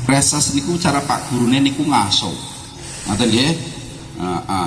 Resas niku cara Pak Gurune niku ngaso. Ngoten nggih.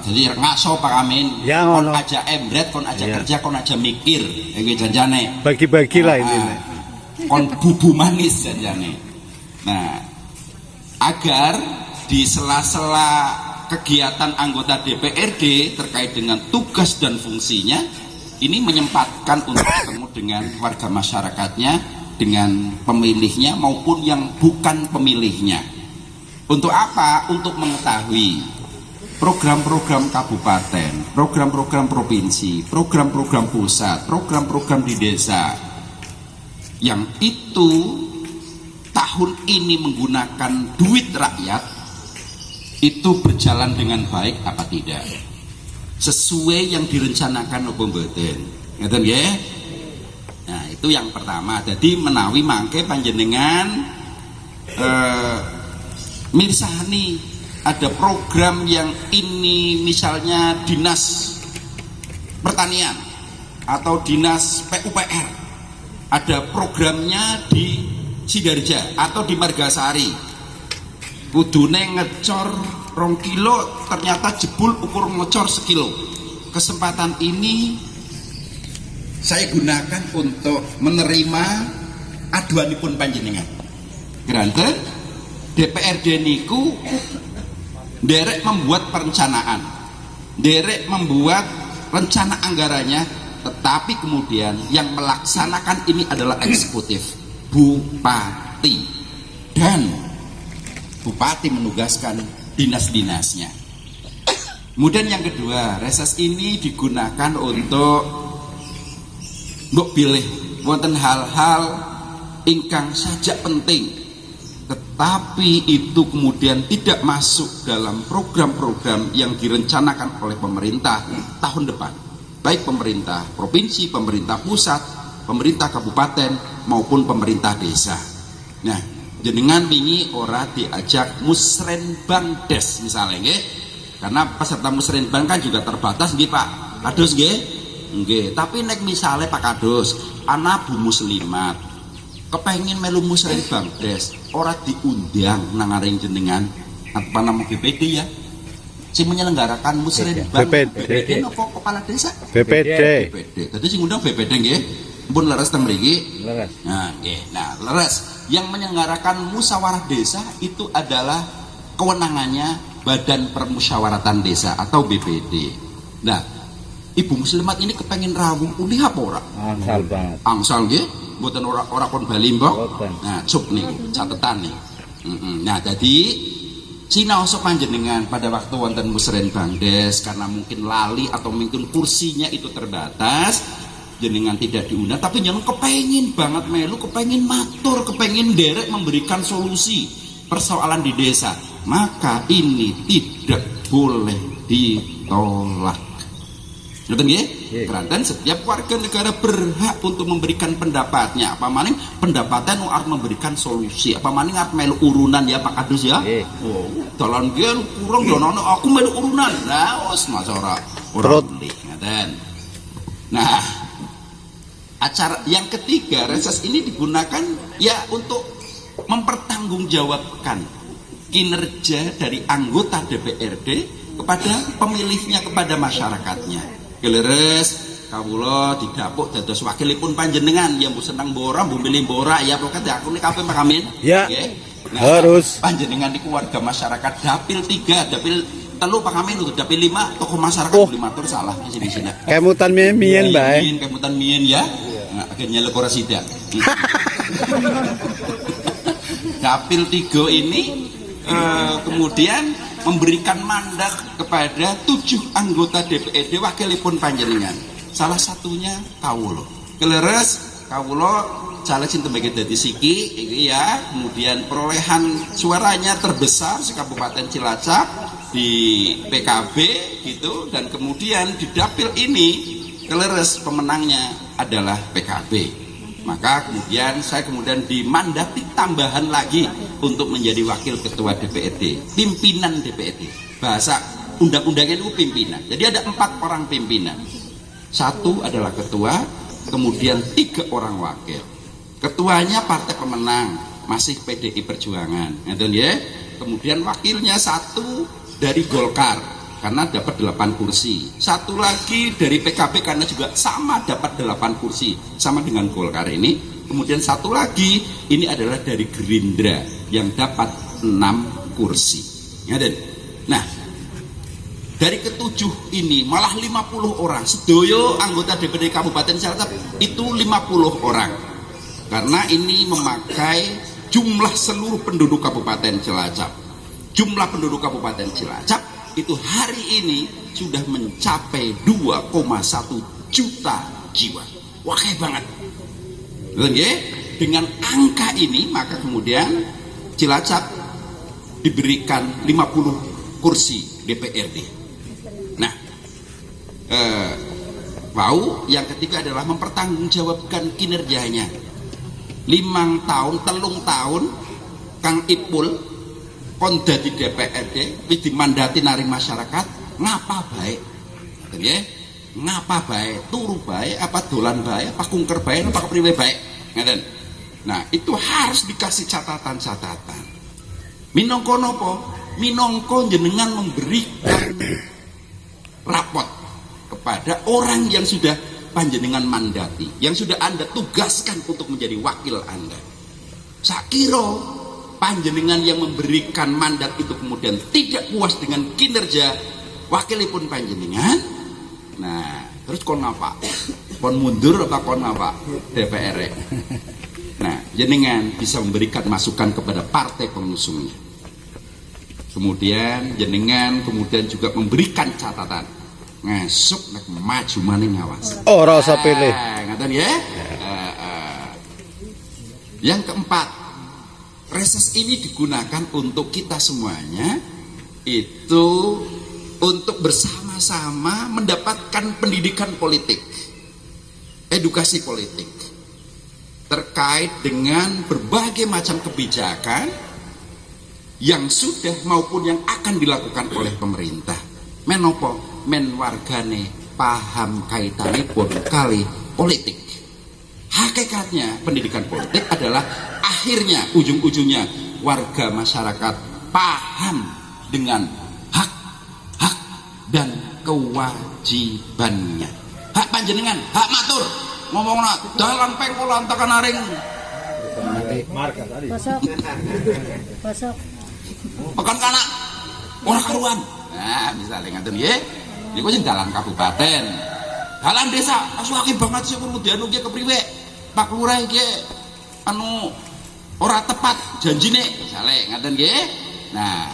Jadi ngaso Pak Amin. Ya, kon aja embret, kon aja kerja, kon aja mikir. Iki janjane. Bagi-bagi lah ini. Kon bubu manis janjane. Nah, agar di sela-sela kegiatan anggota DPRD terkait dengan tugas dan fungsinya ini menyempatkan untuk ketemu dengan warga masyarakatnya, dengan pemilihnya maupun yang bukan pemilihnya. Untuk apa? Untuk mengetahui program-program kabupaten, program-program provinsi, program-program pusat, program-program di desa yang itu tahun ini menggunakan duit rakyat itu berjalan dengan baik apa tidak, sesuai yang direncanakan apa mboten. Ngeten nggih? Nah, itu yang pertama. Jadi menawi mangke panjenengan mirsani ada program yang ini, misalnya dinas pertanian atau dinas PUPR ada programnya di Sidarja atau di Margasari, kudune ngecor 2 kilo ternyata jebul ukur ngecor 1 kilo. Kesempatan ini saya gunakan untuk menerima aduanipun panjenengan. Granten DPRD niku derek membuat perencanaan, derek membuat rencana anggarannya, tetapi kemudian yang melaksanakan ini adalah eksekutif, bupati, dan bupati menugaskan dinas-dinasnya. Kemudian yang kedua, reses ini digunakan untuk mbok pilih wonten hal-hal ingkang saja penting, tetapi itu kemudian tidak masuk dalam program-program yang direncanakan oleh pemerintah tahun depan, baik pemerintah provinsi, pemerintah pusat, pemerintah kabupaten maupun pemerintah desa. Nah, jenengan wingi ora diajak musrenbang des misalnya nggih, karena peserta musrenbang kan juga terbatas nggih Pak Kadus nggih. Nggih, tapi nek misale Pak Kadus ana Bu Muslimat kepengin melu musrenbang des, ora diundang nang aring jenengan apa nama BPD ya, sing menyelenggarakan musrenbang BPD napa kepala desa BPD. Dadi sing ngundang BPD nggih. Pun leres teng mriki. Leres. Nah, nggih. Nah, leres. Yang menyelenggarakan musyawarah desa itu adalah kewenangannya Badan Permusyawaratan Desa atau BPD. Nah, Ibu Muslimat ini kepengen rawuh uli apa ora? Angsal banget. Angsal nggih, mboten ora kon bali mbok. Nah, cup niku catetan nih. Nah, jadi sinaosa panjenengan pada waktu wonten musrenbang des karena mungkin lali atau mungkin kursinya itu terbatas, jenengan tidak diundang, tapi jenengan kepengin banget melu, kepengin matur, kepengin derek memberikan solusi persoalan di desa, maka ini tidak boleh ditolak. Ngerti nggih? Keranten setiap warga negara berhak untuk memberikan pendapatnya. Apa maning pendapatnya nu arep memberikan solusi. Apa maning arep melu urunan ya Pak Kadus ya? Oh, dalan nggih kurang yo aku melu urunan. Lah wis mas ora ngeten. Nah, acara yang ketiga reses ini digunakan ya untuk mempertanggungjawabkan kinerja dari anggota DPRD kepada pemilihnya, kepada masyarakatnya. Leres kawula didapuk dados wakilipun panjenengan yang bu seneng bora, bu milih bora ya pokoknya aku nih kabeh Pak Amin. Ya. Nah, harus panjenengan niku warga masyarakat dapil 3, dapil 3 Pak Amin untuk dapil 5 tokoh masyarakat boleh matur salah di sini. Kemutan mien bae. Kemutan mien ya. Nah, akhirnya lepora sidak. Dapil 3 ini kemudian memberikan mandat kepada 7 anggota DPRD wakilipun panjenengan. Salah satunya kawula. Keleres kawula caleg sing tembake dadi siki iki ya, kemudian perolehan suaranya terbesar di Kabupaten Cilacap di PKB gitu, dan kemudian di dapil ini keleres pemenangnya adalah PKB. Maka kemudian saya dimandati tambahan lagi untuk menjadi wakil ketua DPRD, pimpinan DPRD. Bahasa undang-undangnya itu pimpinan. Jadi ada 4 orang pimpinan. 1 adalah ketua, kemudian 3 orang wakil. Ketuanya partai pemenang, masih PDI Perjuangan, ya. Kemudian wakilnya 1 dari Golkar karena dapat 8 kursi, 1 lagi dari PKB karena juga sama dapat 8 kursi sama dengan Golkar ini. Kemudian 1 lagi ini adalah dari Gerindra yang dapat 6 kursi, ya. Nah, dari ke-7 ini malah 50 orang sedoyo anggota DPRD Kabupaten Cilacap itu 50 orang, karena ini memakai jumlah seluruh penduduk Kabupaten Cilacap. Jumlah penduduk Kabupaten Cilacap itu hari ini sudah mencapai 2,1 juta jiwa. Wah, kayak banget. Dengan angka ini maka kemudian Cilacap diberikan 50 kursi DPRD. Nah, yang ketiga adalah mempertanggungjawabkan kinerjanya. 5 tahun, 3 tahun Kang Ipul kon dadi DPRD wis dimandati nari masyarakat, ngapa baik, ya, ngapa baik, turu baik, apa dolan baik, apa kungker baik, apa kepriwe baik, ngeten. Nah, itu harus dikasih catatan-catatan. Minangka napa? Minangka jenengan memberikan rapot kepada orang yang sudah panjenengan mandati, yang sudah Anda tugaskan untuk menjadi wakil Anda. Sakira panjenengan yang memberikan mandat itu kemudian tidak puas dengan kinerja wakilipun panjenengan, nah terus kon apa? Kon mundur apa kon apa? DPR. Nah, jenengan bisa memberikan masukan kepada partai pengusungnya. Kemudian jenengan juga memberikan catatan. Ngesuk nek maju maning ngawas. Oh, rasa pilih. Ngaten ya. Yang keempat, reses ini digunakan untuk kita semuanya itu untuk bersama-sama mendapatkan pendidikan politik, edukasi politik terkait dengan berbagai macam kebijakan yang sudah maupun yang akan dilakukan oleh pemerintah. Menopo men wargane paham kaitanipun kali politik. Hakikatnya pendidikan politik adalah akhirnya ujung-ujungnya warga masyarakat paham dengan hak dan kewajibannya. Hak panjenengan, hak matur, ngomongna dalan pengkolan tekan aring. Pasok. Pekan kana ora karuan. Nah, misalnya ngaten nggih. Niku sing dalan kabupaten. Dalan desa asuake banget sih kemudian nggih kepriwe? Pak Lurah iki ora tepat janjine, misalnya ngaten nggih. Nah,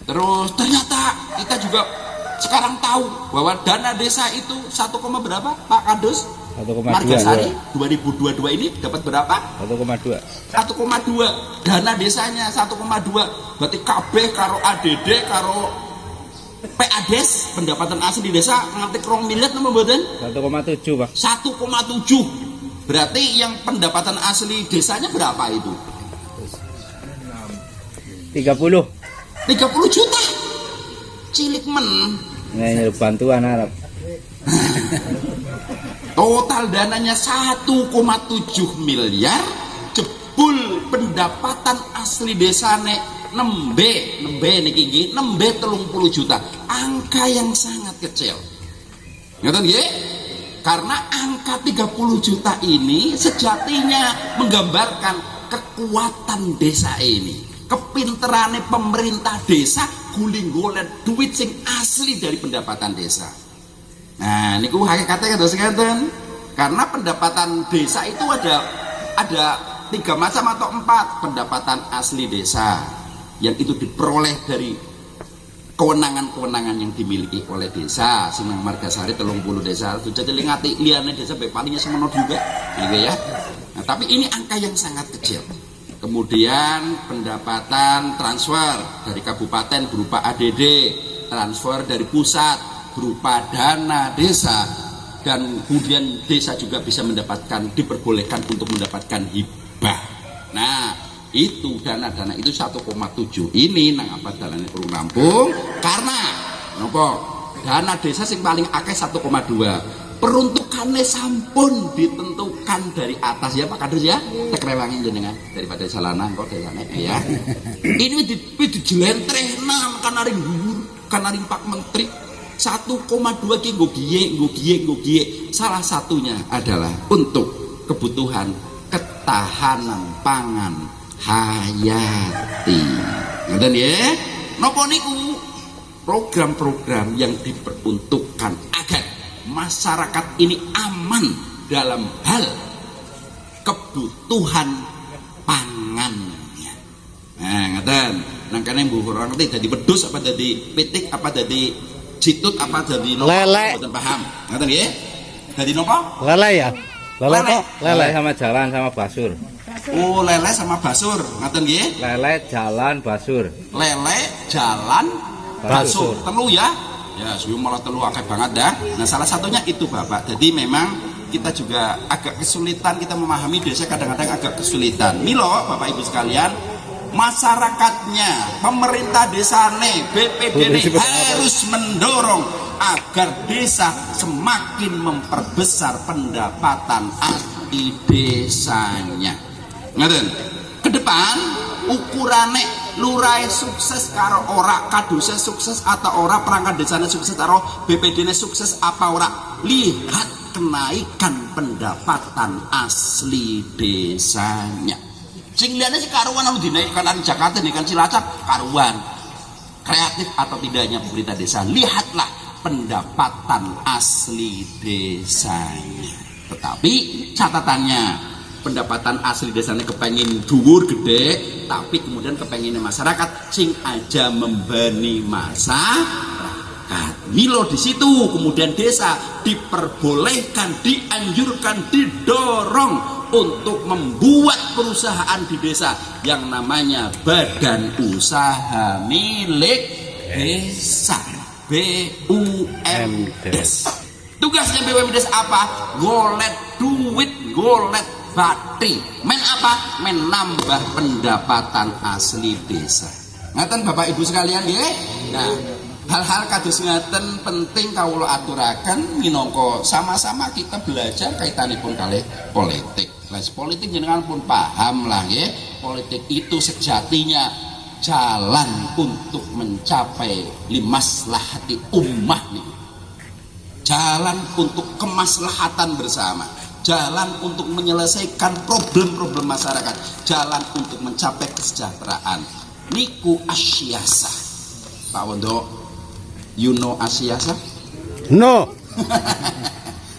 terus ternyata kita juga sekarang tahu bahwa dana desa itu 1, berapa Pak Kadus? 1,2 Margasari 2022 ini dapat berapa? 1,2. 1,2. Dana desanya 1,2. Berarti kabeh karo ADD karo PADES pendapatan asli desa nganti 2 miliar napa mboten? 1,7, Pak. 1,7. Berarti yang pendapatan asli desanya berapa itu? 30. 30 juta. Cilik men. Nah, bantuan Arab. Total dananya 1,7 miliar, jebul pendapatan asli desane nembe niki nembe 30 juta. Angka yang sangat kecil. Ngoten nggih? Karena angka 30 juta ini sejatinya menggambarkan kekuatan desa ini. Kepinterane pemerintah desa guling golek duit sing asli dari pendapatan desa. Nah, niku hakikatnya kados ngeten. Karena pendapatan desa itu ada 3 macam atau 4 pendapatan asli desa yang itu diperoleh dari kewenangan-kewenangan yang dimiliki oleh desa. Senang Margasari 30 desa sudah dilingati liane desa palingnya semono juga gitu ya. Nah, tapi ini angka yang sangat kecil. Kemudian pendapatan transfer dari kabupaten berupa ADD, transfer dari pusat berupa dana desa, dan kemudian desa juga bisa mendapatkan, diperbolehkan untuk mendapatkan hibah. Nah, itu dana-dana itu 1,7 ini nang apa dalane perlu rampung karena nopo dana desa sing paling akeh 1,2 peruntukannya sampun ditentukan dari atas ya Pak Kades ya, tek rewangin jenengan daripada salana kok desane ya. Ini dijelentrehna kanaring dhuwur kanaring Pak Menteri 1,2 ki nggo giye. Salah satunya adalah untuk kebutuhan ketahanan pangan hayati. Ngoten ya. Napa niku program-program yang diperuntukkan agar masyarakat ini aman dalam hal kebutuhan pangannya. Nah, ngoten. Nang kene mbuh ora ngerti dadi wedhus apa dadi pitik apa dadi jitut apa dadi lele. Mboten paham. Ngoten nggih. Dadi napa? Lele ya. Lele kok. Lele sama jalan sama basur. Oh, lele sama basur. Ngoten nggih. Lele jalan basur. Lele jalan basur. Telu ya. Ya, suyu malah telu akeh banget dah. Nah, salah satunya itu Bapak. Jadi memang kita juga agak kesulitan kita memahami desa, kadang-kadang agak kesulitan. Milo Bapak Ibu sekalian, masyarakatnya, pemerintah desane, BPD harus mendorong agar desa semakin memperbesar pendapatan asli desanya. Ngaten. Ke depan ukurane lurahe sukses karo ora, kaduse sukses atau ora, perangkat desane sukses karo BPD-ne sukses apa ora, lihat kenaikan pendapatan asli desanya. Sing liyane sing karuan anu dinaikkan di Jakarta nih kan Cilacap karuan. Kreatif atau tidaknya pemerintah desa, lihatlah pendapatan asli desanya. Tetapi catatannya, pendapatan asli desanya kepengen dhuwur gede, tapi kemudian kepenginnya masyarakat sing aja membani masyarakat. Milo di situ kemudian desa diperbolehkan, dianjurkan, didorong untuk membuat perusahaan di desa yang namanya Badan Usaha Milik Desa, BUMDes. Tugasnya BUMDes apa? Golet duit, golet bati. Men apa? Men nambah pendapatan asli desa. Ngaten Bapak Ibu sekalian nggih. Nah, hal-hal kados ngaten penting kawula aturaken minangka sama-sama kita belajar kaitanipun kalih politik. Les politik jenengan pun paham lah nggih. Politik itu sejatinya jalan untuk mencapai limaslahati ummah nih. Jalan untuk kemaslahatan bersama, jalan untuk menyelesaikan problem-problem masyarakat, jalan untuk mencapai kesejahteraan. Niku asyasa. Pak Wondo, you know asyasa? No.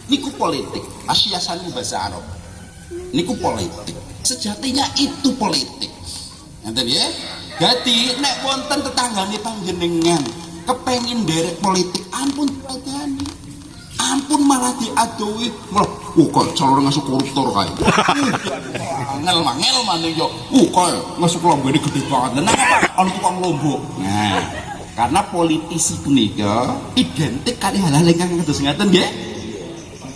Niku politik. Asyasa niku bahasa Arab. Niku politik. Sejatinya itu politik. Ngerti ya? Jadi nek wonten tetanggane panjenengan kepengin derek politik, ampun padani. Ampun malah diadoi, malah kok calon ngasuk koruptor kae. Ngel maneh yo. Kok ngasuk lombone gede banget. Nah, ana tukang lombok. Nah, karena politisi punika identik kali hal-hal ingkang kados ngaten nggih.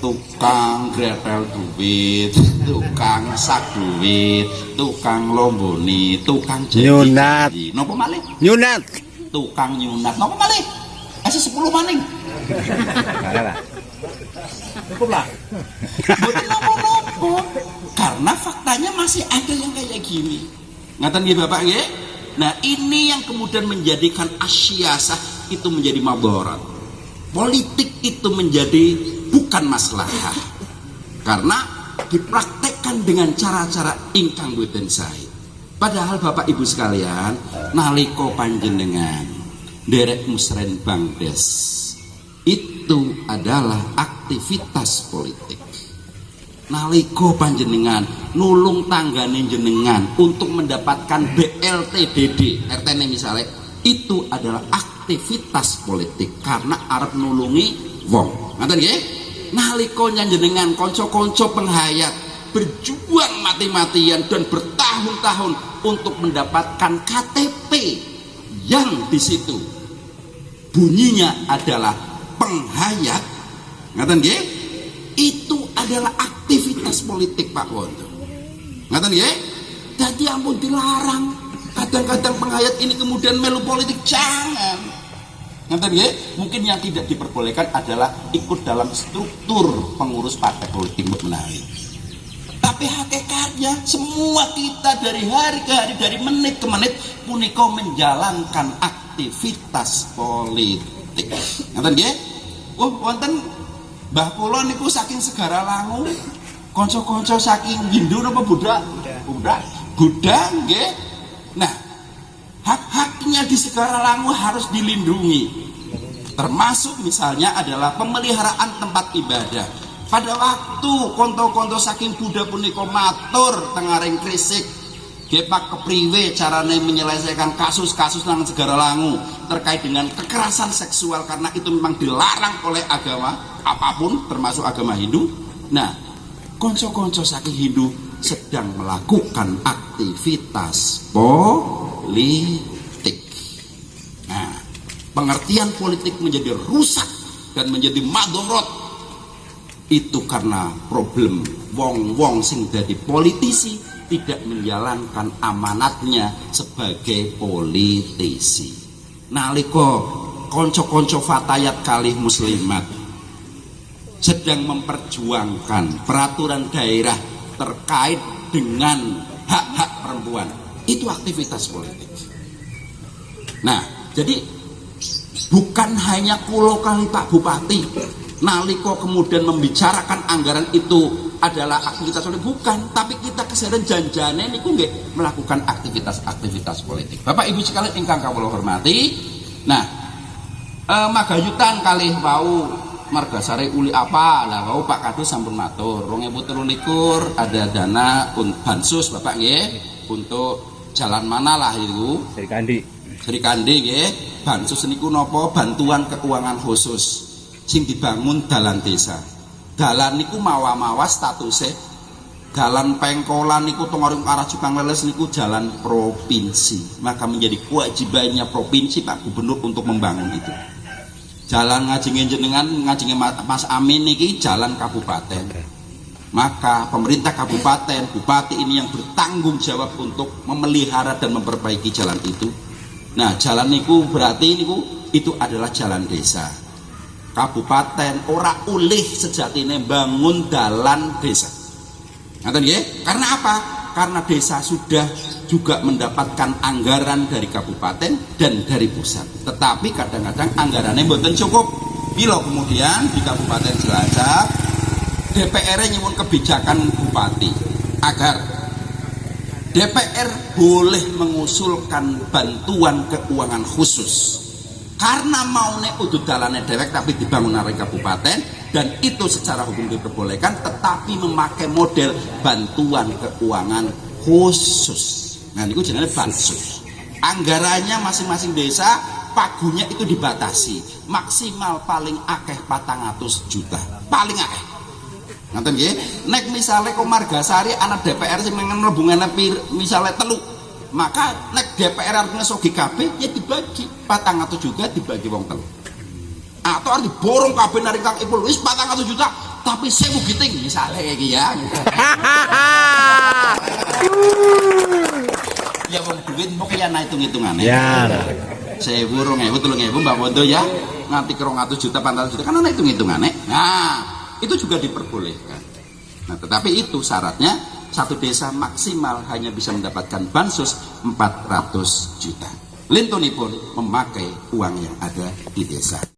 Tukang gretel duit, tukang sak duit, tukang lomboni, tukang nyunat. Napa malih? Nyunat. Tukang nyunat. Napa malih? Asa 10 maning. Kalah. Cukup lah. Betul nopo-nopo. Karena faktanya masih ada yang kayak gini. Ngaten nggih Bapak nggih? Nah, ini yang kemudian menjadikan asyasah itu menjadi mabarat. Politik itu menjadi bukan maslahah. Karena dipraktekkan dengan cara-cara ingkang boten sae. Padahal Bapak Ibu sekalian, nalika panjenengan derek musrenbang des, itu adalah aktivitas politik. Naliko panjenengan nulung tanggane jenengan untuk mendapatkan BLTDD, RT-ne misalnya, itu adalah aktivitas politik karena arep nulungi wong. Ngaten nggih? Naliko jenengan kanca-kanca penghayat berjuang mati-matian dan bertahun-tahun untuk mendapatkan KTP yang di situ bunyinya adalah penghayat, ngaten nggih, itu adalah aktivitas politik Pak Wondo. Ngaten nggih? Dadi ampun dilarang. Kadang-kadang penghayat ini kemudian melu politik, jangan. Ngaten nggih? Mungkin yang tidak diperbolehkan adalah ikut dalam struktur pengurus partai politik menawi. Tapi hakikatnya semua kita dari hari ke hari, dari menit ke menit punika menjalankan aktivitas politik. Ngaten nggih? Wonten Mbah kula niku saking Segara Langu, kanca-kanca saking Hindu napa Buddha? Buddha nggih. Nah, hak-haknya di Segara Langu harus dilindungi. Termasuk misalnya adalah pemeliharaan tempat ibadah. Pada waktu konto-konto saking Buddha punika matur tengaring krisik, Gepak kepriwe carane menyelesaikan kasus-kasus nang Segara Langu terkait dengan kekerasan seksual, karena itu memang dilarang oleh agama apapun termasuk agama Hindu. Nah, konco-konco saking Hindu sedang melakukan aktivitas politik. Nah, pengertian politik menjadi rusak dan menjadi madorot itu karena problem wong-wong sing dadi politisi tidak menjalankan amanatnya sebagai politisi. Nalika konco-konco fatayat kalih muslimat sedang memperjuangkan peraturan daerah terkait dengan hak-hak perempuan, itu aktivitas politik. Nah, jadi bukan hanya kulo kali Pak Bupati nalika kemudian membicarakan anggaran itu adalah aktivitas politik, bukan, tapi kita kesadaran janjane niku nggih melakukan aktivitas politik. Bapak Ibu sekalian ingkang kawula hormati, nah magayutan kalih wau Margasari uli apa lah wau Pak Kado sampun matur 2023 ada dana bansos Bapak nggih untuk jalan mana lah itu Sri Kandi nggih, bansos niku napa, bantuan keuangan khusus sing dibangun dalan desa. Dalan niku mawa-mawa statusnya dalan pengkolan niku tengorong arah Jepang Leles niku jalan provinsi, maka menjadi kewajibannya provinsi Pak Gubernur untuk membangun itu. Jalan ngajenge jenengan, ngajenge Mas Amin niki jalan kabupaten, maka pemerintah kabupaten, bupati ini yang bertanggung jawab untuk memelihara dan memperbaiki jalan itu. Nah, jalan niku berarti niku itu adalah jalan desa. Kabupaten ora ulih sejatine bangun dalan desa. Ngaten nggih? Karena apa? Karena desa sudah juga mendapatkan anggaran dari kabupaten dan dari pusat. Tetapi kadang-kadang anggarannya mboten cukup. Bila kemudian di Kabupaten Cilacap DPR nyuwun kebijakan bupati agar DPR boleh mengusulkan bantuan keuangan khusus. Karena mau nek udut dalane dewek tapi dibangun oleh kabupaten, dan itu secara hukum diperbolehkan, tetapi memakai model bantuan keuangan khusus. Nah niku jenenge bansos. Anggarannya masing-masing desa pagunya itu dibatasi, maksimal paling akeh 400 juta, paling akeh. Ngoten nggih. Nek misale kok Margasari anak DPR sing mlebu misale 3, maka nek DPR arep ngesogi kabeh ya dibagi 400 juta dibagi wong 3. Atau arep diborong kabeh narik Kang Ipul wis 400 juta tapi 1000 giting misale iki ya. Ya wong duit mok ya hitung-hitungane. Ya. 1000, 2000, 3000 Mbak Wondo ya. Nganti 200 juta, 400 juta kan ana hitung-hitungane. Nah, itu juga diperbolehkan. Nah, tetapi itu syaratnya satu desa maksimal hanya bisa mendapatkan bansos 400 juta. Lintunipun memakai uang yang ada di desa.